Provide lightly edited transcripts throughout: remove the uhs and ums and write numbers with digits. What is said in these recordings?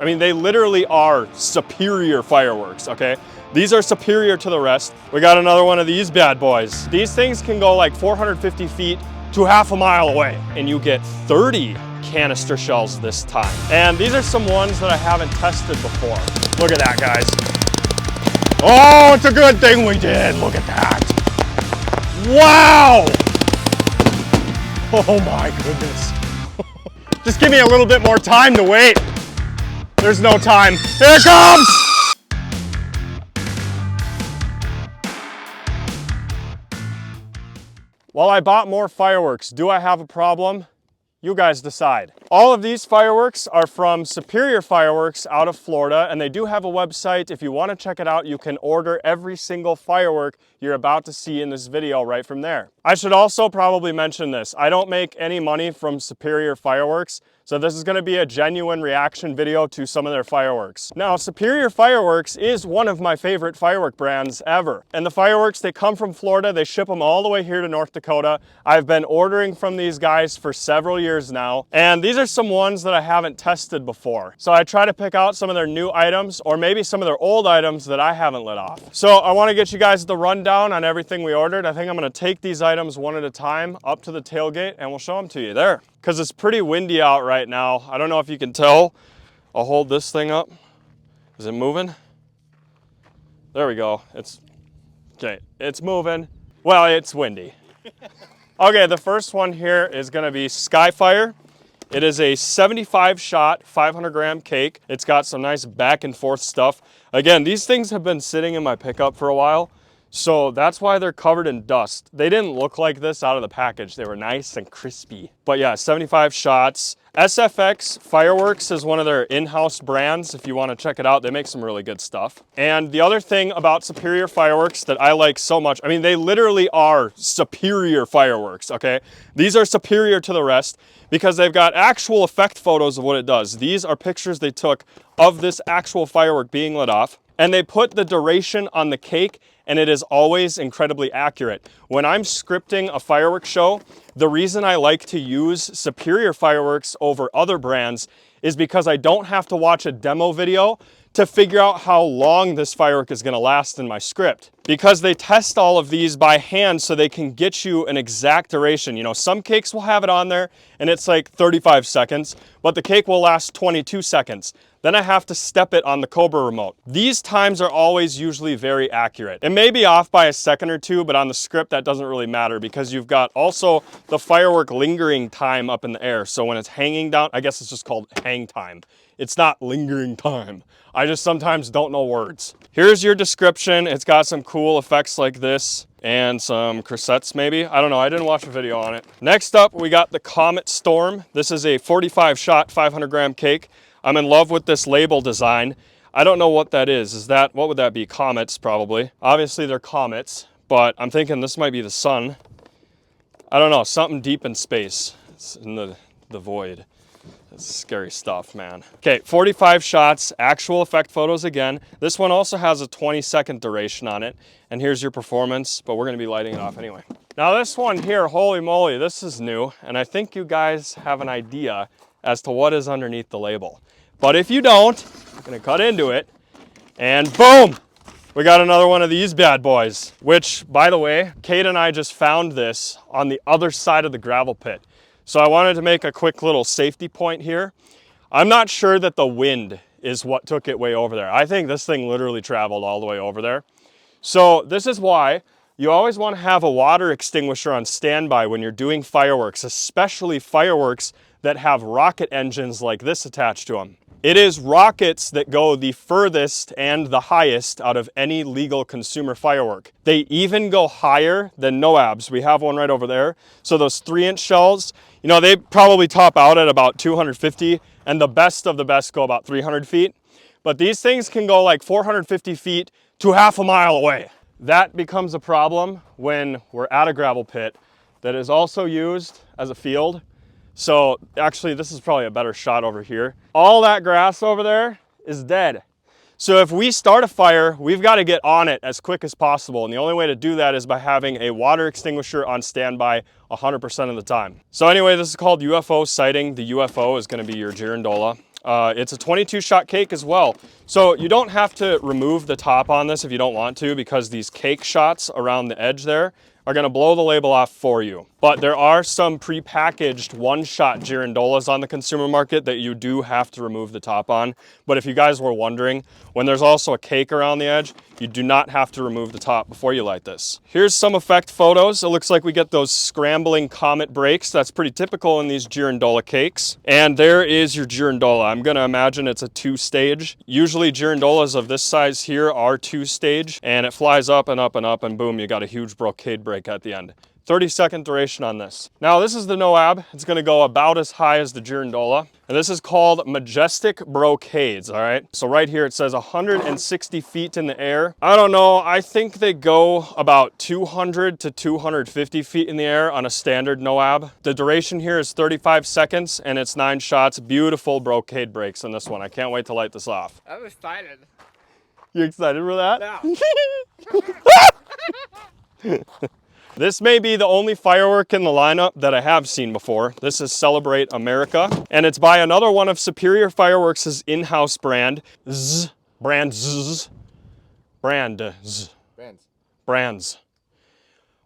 I mean, they literally are superior fireworks, okay? These are superior to the rest. We got another one of these bad boys. These things can go like 450 feet to half a mile away, and you get 30 canister shells this time. And these are some ones that I haven't tested before. Look at that, guys. Oh, it's a good thing we did. Look at that. Wow. Oh my goodness. Just give me a little bit more time to wait. There's no time. Here it comes! While I bought more fireworks, do I have a problem? You guys decide. All of these fireworks are from Superior Fireworks out of Florida, and they do have a website. If you want to check it out, you can order every single firework you're about to see in this video right from there. I should also probably mention this. I don't make any money from Superior Fireworks, so this is going to be a genuine reaction video to some of their fireworks. Now, Superior Fireworks is one of my favorite firework brands ever. And the fireworks, they come from Florida. They ship them all the way here to North Dakota. I've been ordering from these guys for several years now. And these are some ones that I haven't tested before. So I try to pick out some of their new items or maybe some of their old items that I haven't lit off. So I want to get you guys the rundown on everything we ordered. I think I'm going to take these items one at a time up to the tailgate and we'll show them to you there. Because it's pretty windy out right now. I don't know if you can tell. I'll hold this thing up. Is it moving? There we go. Okay, it's moving. Well, it's windy. Okay, the first one here is gonna be Skyfire. It is a 75 shot, 500 gram cake. It's got some nice back and forth stuff. Again, these things have been sitting in my pickup for a while. So that's why they're covered in dust. They didn't look like this out of the package. They were nice and crispy. But yeah, 75 shots. SFX Fireworks is one of their in-house brands. If you want to check it out, they make some really good stuff. And the other thing about Superior Fireworks that I like so much, I mean, they literally are superior fireworks, okay? These are superior to the rest because they've got actual effect photos of what it does. These are pictures they took of this actual firework being lit off. And they put the duration on the cake, and it is always incredibly accurate. When I'm scripting a fireworks show, the reason I like to use Superior Fireworks over other brands is because I don't have to watch a demo video to figure out how long this firework is gonna last in my script. Because they test all of these by hand so they can get you an exact duration. You know, some cakes will have it on there and it's like 35 seconds, but the cake will last 22 seconds. Then I have to step it on the Cobra remote. These times are always usually very accurate. It may be off by a second or two, but on the script that doesn't really matter because you've got also the firework lingering time up in the air. So when it's hanging down, I guess it's just called hang time. It's not lingering time. I just sometimes don't know words. Here's your description. It's got some cool effects like this and some cassettes maybe. I don't know, I didn't watch a video on it. Next up, we got the Comet Storm. This is a 45 shot, 500 gram cake. I'm in love with this label design. I don't know what that is. What would that be? Comets, probably. Obviously they're comets, but I'm thinking this might be the sun. I don't know, something deep in space. It's in the void. That's scary stuff, man. Okay, 45 shots, actual effect photos again. This one also has a 20-second duration on it. And here's your performance, but we're gonna be lighting it off anyway. Now this one here, holy moly, this is new. And I think you guys have an idea as to what is underneath the label. But if you don't, I'm gonna cut into it and boom, we got another one of these bad boys, which by the way, Kate and I just found this on the other side of the gravel pit. So I wanted to make a quick little safety point here. I'm not sure that the wind is what took it way over there. I think this thing literally traveled all the way over there. So this is why you always want to have a water extinguisher on standby when you're doing fireworks, especially fireworks that have rocket engines like this attached to them. It is rockets that go the furthest and the highest out of any legal consumer firework. They even go higher than NOABs. We have one right over there. So those 3-inch shells, you know, they probably top out at about 250, and the best of the best go about 300 feet. But these things can go like 450 feet to half a mile away. That becomes a problem when we're at a gravel pit that is also used as a field. So actually, this is probably a better shot over here. All that grass over there is dead. So if we start a fire, we've got to get on it as quick as possible. And the only way to do that is by having a water extinguisher on standby 100% of the time. So anyway, this is called UFO sighting. The UFO is going to be your Girandola. It's a 22 shot cake as well. So you don't have to remove the top on this if you don't want to, because these cake shots around the edge there are gonna blow the label off for you. But there are some pre-packaged one-shot Girandolas on the consumer market that you do have to remove the top on. But if you guys were wondering, when there's also a cake around the edge, you do not have to remove the top before you light this. Here's some effect photos. It looks like we get those scrambling comet breaks. That's pretty typical in these Girandola cakes. And there is your Girandola. I'm gonna imagine it's a 2-stage. Usually Girandolas of this size here are 2-stage, and it flies up and up and up, and boom, you got a huge brocade break at the end. 30-second duration on this. Now this is the Noab. It's gonna go about as high as the Girandola. And this is called Majestic Brocades, all right? So right here it says 160 feet in the air. I don't know, I think they go about 200 to 250 feet in the air on a standard Noab. The duration here is 35 seconds and it's 9 shots. Beautiful brocade breaks on this one. I can't wait to light this off. I'm excited. You excited for that? Yeah. This may be the only firework in the lineup that I have seen before. This is Celebrate America, and it's by another one of Superior Fireworks' in-house brand, Brands.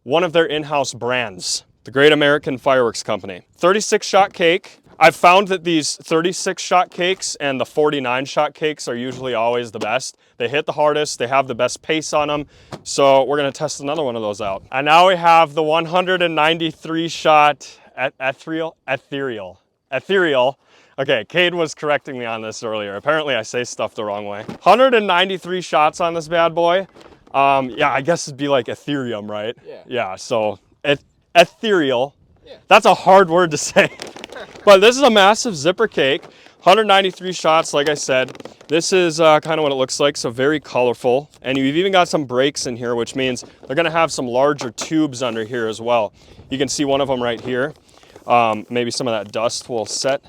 One of their in-house brands, the Great American Fireworks Company. 36-shot cake. I've found that these 36-shot cakes and the 49-shot cakes are usually always the best. They hit the hardest, they have the best pace on them, so we're gonna test another one of those out. And now we have the 193-shot ethereal. Okay, Cade was correcting me on this earlier. Apparently I say stuff the wrong way. 193 shots on this bad boy. Yeah, I guess it'd be like Ethereum, right? Yeah. Yeah, so ethereal. Yeah. That's a hard word to say. But this is a massive zipper cake, 193 shots, like I said. This is kind of what it looks like, so very colorful. And you've even got some breaks in here, which means they're gonna have some larger tubes under here as well. You can see one of them right here. Maybe some of that dust will set,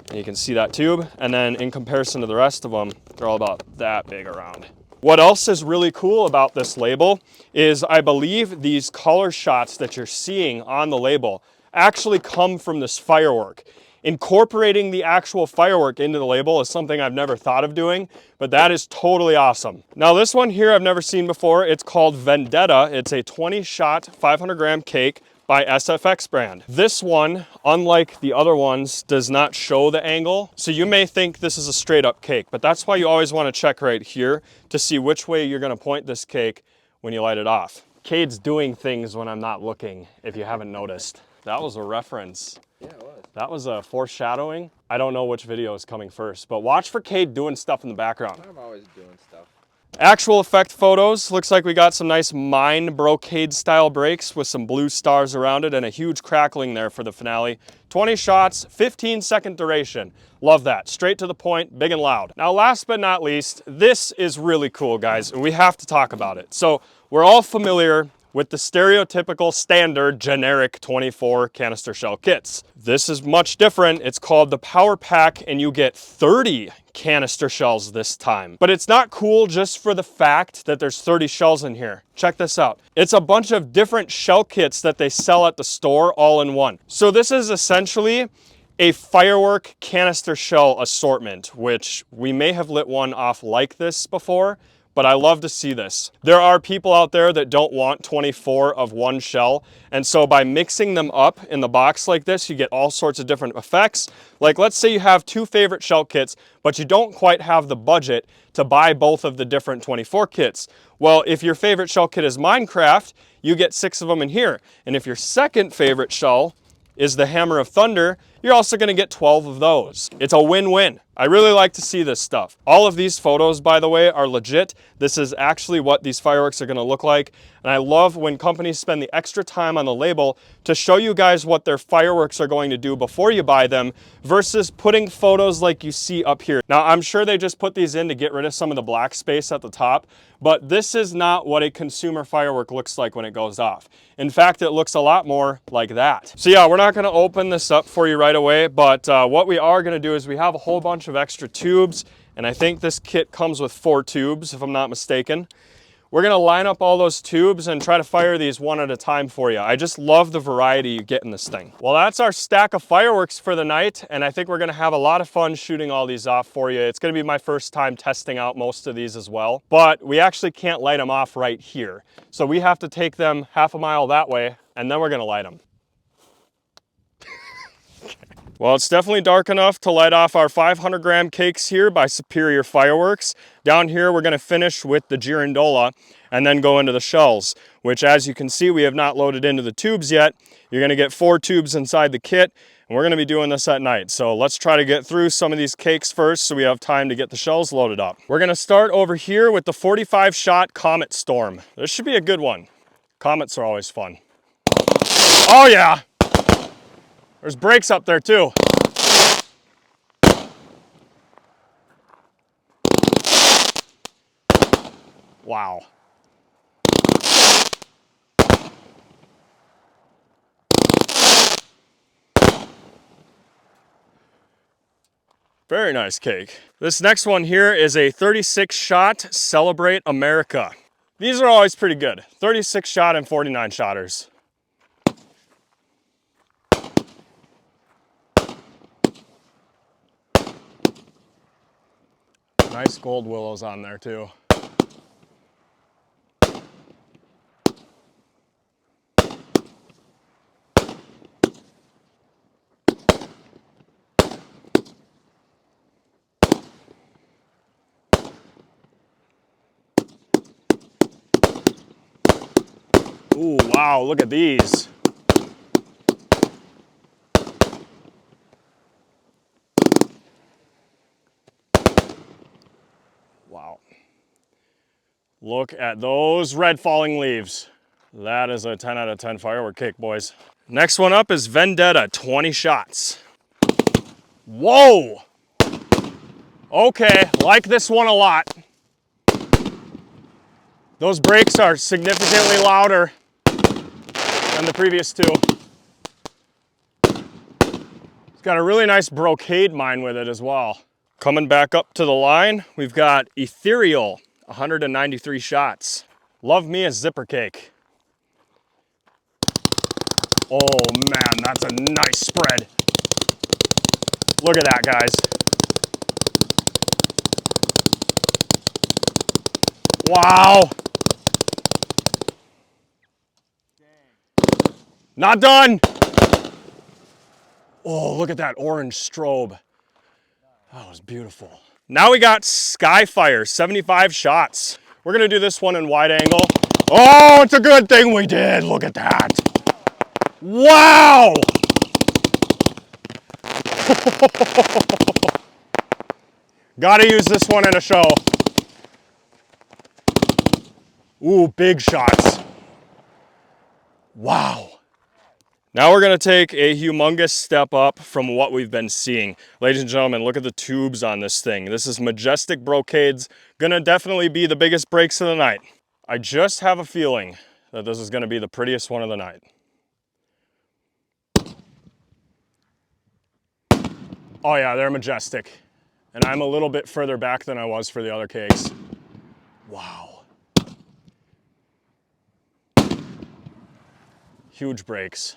and you can see that tube. And then in comparison to the rest of them, they're all about that big around. What else is really cool about this label is I believe these color shots that you're seeing on the label actually come from this firework. Incorporating the actual firework into the label is something I've never thought of doing, but that is totally awesome. Now this one here I've never seen before. It's called Vendetta. It's a 20-shot, 500-gram cake by SFX brand. This one, unlike the other ones, does not show the angle. So you may think this is a straight up cake, but that's why you always want to check right here to see which way you're gonna point this cake when you light it off. Cade's doing things when I'm not looking, if you haven't noticed. That was a reference. Yeah, it was. That was a foreshadowing. I don't know which video is coming first, but watch for Cade doing stuff in the background. I'm always doing stuff. Actual effect photos. Looks like we got some nice mine brocade style breaks with some blue stars around it and a huge crackling there for the finale. 20 shots, 15-second duration. Love that. Straight to the point, big and loud. Now, last but not least, this is really cool, guys, and we have to talk about it. So we're all familiar with the stereotypical standard generic 24 canister shell kits. This is much different. It's called the Power Pack, and you get 30 canister shells this time. But it's not cool just for the fact that there's 30 shells in here. Check this out. It's a bunch of different shell kits that they sell at the store all in one. So this is essentially a firework canister shell assortment, which we may have lit one off like this before, but I love to see this. There are people out there that don't want 24 of one shell, and so by mixing them up in the box like this, you get all sorts of different effects. Like, let's say you have 2 favorite shell kits, but you don't quite have the budget to buy both of the different 24 kits. Well, if your favorite shell kit is Minecraft, you get 6 of them in here. And if your second favorite shell is the Hammer of Thunder, you're also gonna get 12 of those. It's a win-win. I really like to see this stuff. All of these photos, by the way, are legit. This is actually what these fireworks are gonna look like. And I love when companies spend the extra time on the label to show you guys what their fireworks are going to do before you buy them versus putting photos like you see up here. Now, I'm sure they just put these in to get rid of some of the black space at the top, but this is not what a consumer firework looks like when it goes off. In fact, it looks a lot more like that. So yeah, we're not gonna open this up for you right away, but what we are gonna do is we have a whole bunch of extra tubes, and I think this kit comes with 4 tubes, if I'm not mistaken. We're gonna line up all those tubes and try to fire these one at a time for you. I just love the variety you get in this thing. Well, that's our stack of fireworks for the night, and I think we're gonna have a lot of fun shooting all these off for you. It's gonna be my first time testing out most of these as well, but we actually can't light them off right here. So we have to take them half a mile that way, and then we're gonna light them. Well, it's definitely dark enough to light off our 500-gram cakes here by Superior Fireworks. Down here, we're gonna finish with the Girandola and then go into the shells, which, as you can see, we have not loaded into the tubes yet. You're gonna get 4 tubes inside the kit, and we're gonna be doing this at night. So let's try to get through some of these cakes first so we have time to get the shells loaded up. We're gonna start over here with the 45-shot Comet Storm. This should be a good one. Comets are always fun. Oh yeah! There's brakes up there too. Wow. Very nice cake. This next one here is a 36-shot Celebrate America. These are always pretty good. 36-shot and 49-shotters. Nice gold willows on there too. Ooh, wow, look at these. Wow. Look at those red falling leaves. That is a 10 out of 10 firework cake, boys. Next one up is Vendetta, 20 shots. Whoa! Okay, like this one a lot. Those brakes are significantly louder than the previous two. It's got a really nice brocade mine with it as well. Coming back up to the line, we've got Ethereal, 193 shots. Love me a zipper cake. Oh man, that's a nice spread. Look at that, guys. Wow. Not done. Oh, look at that orange strobe. That was beautiful. Now we got Skyfire, 75 shots. We're gonna do this one in wide angle. Oh, it's a good thing we did. Look at that. Wow. Gotta use this one in a show. Ooh, big shots. Wow. Now we're gonna take a humongous step up from what we've been seeing. Ladies and gentlemen, look at the tubes on this thing. This is Majestic Brocades. Gonna definitely be the biggest breaks of the night. I just have a feeling that this is gonna be the prettiest one of the night. Oh yeah, they're majestic. And I'm a little bit further back than I was for the other cakes. Wow. Huge breaks.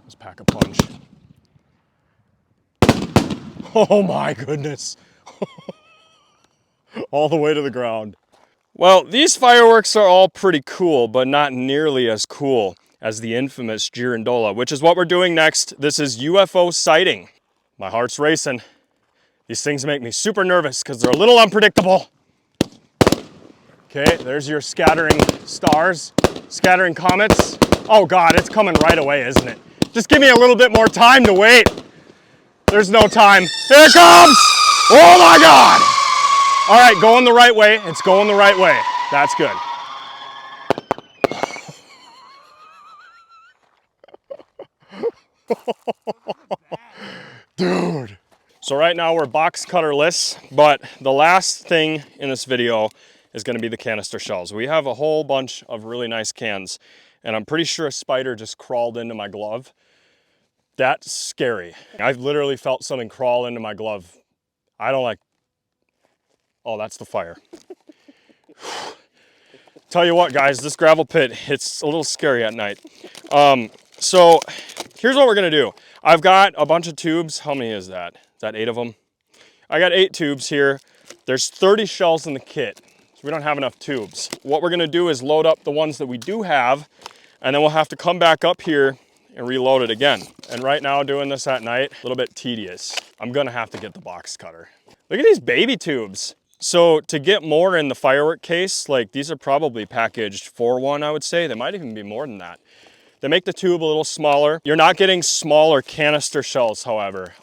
Let's pack a punch. Oh my goodness. All the way to the ground. Well, these fireworks are all pretty cool, but not nearly as cool as the infamous Girandola, which is what we're doing next. This is UFO sighting. My heart's racing. These things make me super nervous because they're a little unpredictable. Okay, there's your scattering stars, scattering comets. Oh God, it's coming right away, isn't it? Just give me a little bit more time to wait. There's no time. Here it comes! Oh my God! All right, going the right way. It's going the right way. That's good. Dude. So right now we're box cutterless, but the last thing in this video is going to be the canister shells. We have a whole bunch of really nice cans, and I'm pretty sure a spider just crawled into my glove. That's scary. I've literally felt something crawl into my glove. I don't like, oh, that's the fire. Tell you what, guys, this gravel pit, it's a little scary at night. So here's what we're gonna do. I've got a bunch of tubes. How many is that? Is that 8 of them? I got 8 tubes here. There's 30 shells in the kit, so we don't have enough tubes. What we're gonna do is load up the ones that we do have, and then we'll have to come back up here and reload it again. And right now, doing this at night, a little bit tedious. I'm gonna have to get the box cutter. Look at these baby tubes. So to get more in the firework case, like these are probably packaged for one, I would say. They might even be more than that. They make the tube a little smaller. You're not getting smaller canister shells, however.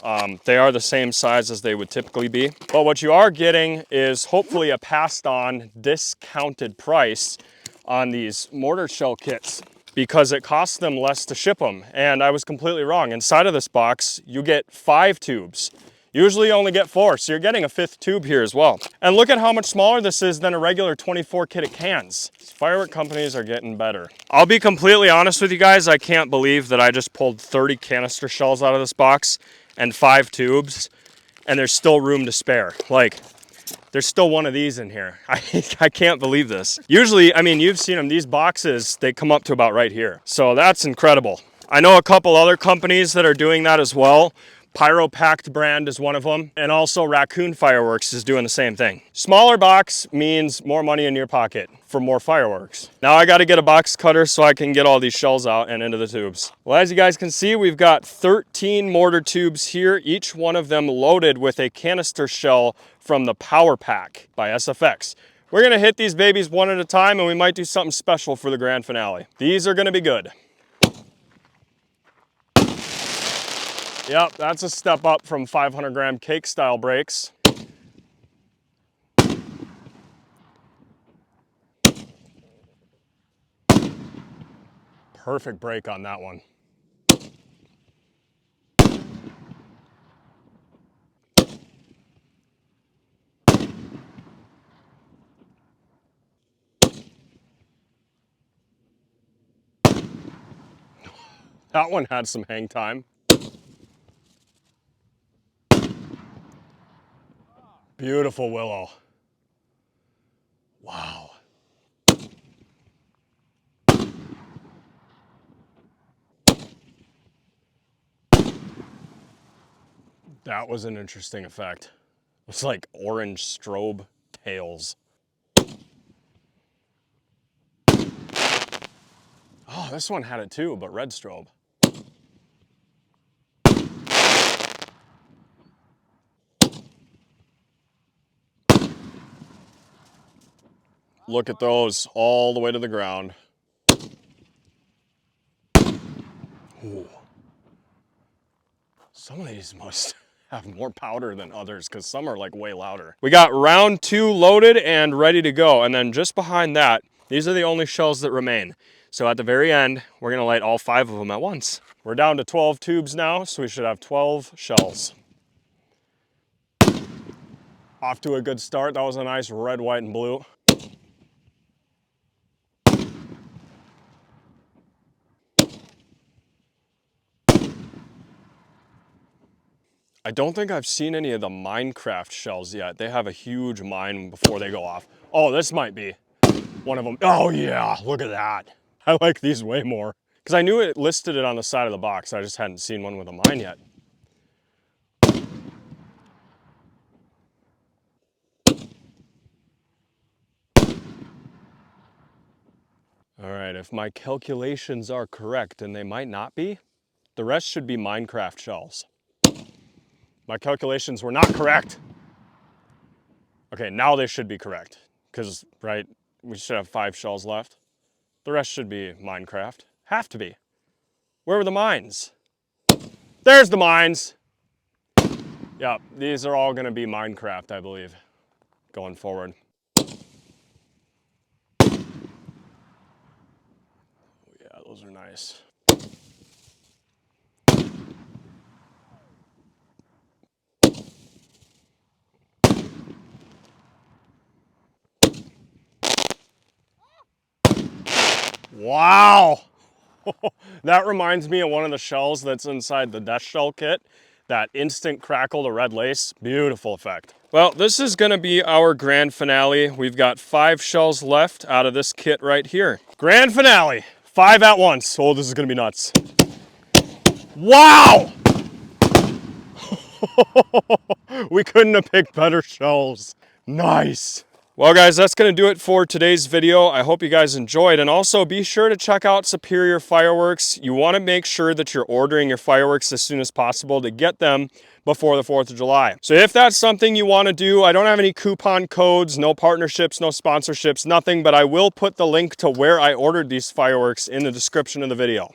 They are the same size as they would typically be. But what you are getting is hopefully a passed on discounted price on these mortar shell kits, because it costs them less to ship them. And I was completely wrong. Inside of this box, you get 5 tubes. Usually you only get 4, so you're getting a 5th tube here as well. And look at how much smaller this is than a regular 24 kit of cans. These firework companies are getting better. I'll be completely honest with you guys, I can't believe that I just pulled 30 canister shells out of this box and 5 tubes, and there's still room to spare. Like, there's still one of these in here. I can't believe this. Usually, I mean, you've seen them, these boxes, they come up to about right here. So that's incredible. I know a couple other companies that are doing that as well. PyroPact brand is one of them, and also Raccoon Fireworks is doing the same thing. Smaller box means more money in your pocket for more fireworks. Now I got to get a box cutter so I can get all these shells out and into the tubes. Well, as you guys can see, we've got 13 mortar tubes here, each one of them loaded with a canister shell from the Power Pack by SFX. We're gonna hit these babies one at a time, and we might do something special for the grand finale. These are gonna be good. Yep, that's a step up from 500 gram cake style brakes. Perfect brake on that one. That one had some hang time. Beautiful willow. Wow. That was an interesting effect. It's like orange strobe tails. Oh, this one had it too, but red strobe. Look at those, all the way to the ground. Ooh. Some of these must have more powder than others, because some are like way louder. We got round 2 loaded and ready to go. And then just behind that, these are the only shells that remain. So at the very end, we're gonna light all 5 of them at once. We're down to 12 tubes now, so we should have 12 shells. Off to a good start. That was a nice red, white, and blue. I don't think I've seen any of the Minecraft shells yet. They have a huge mine before they go off. Oh, this might be one of them. Oh yeah, look at that. I like these way more. Because I knew it listed it on the side of the box. I just hadn't seen one with a mine yet. All right, if my calculations are correct, and they might not be, the rest should be Minecraft shells. My calculations were not correct. Okay, now they should be correct. Because, right, we should have 5 shells left. The rest should be Minecraft. Have to be. Where were the mines? There's the mines. Yep, these are all gonna be Minecraft, I believe, going forward. Yeah, those are nice. Wow. That reminds me of one of the shells that's inside the death shell kit. That instant crackle to red lace. Beautiful effect. Well, this is gonna be our grand finale. We've got 5 shells left out of this kit right here. Grand finale, 5 at once. Oh, this is gonna be nuts. Wow! We couldn't have picked better shells. Nice. Well guys, that's going to do it for today's video. I hope you guys enjoyed, and also be sure to check out Superior Fireworks. You want to make sure that you're ordering your fireworks as soon as possible to get them before the 4th of July. So if that's something you want to do, I don't have any coupon codes, no partnerships, no sponsorships, nothing, but I will put the link to where I ordered these fireworks in the description of the video.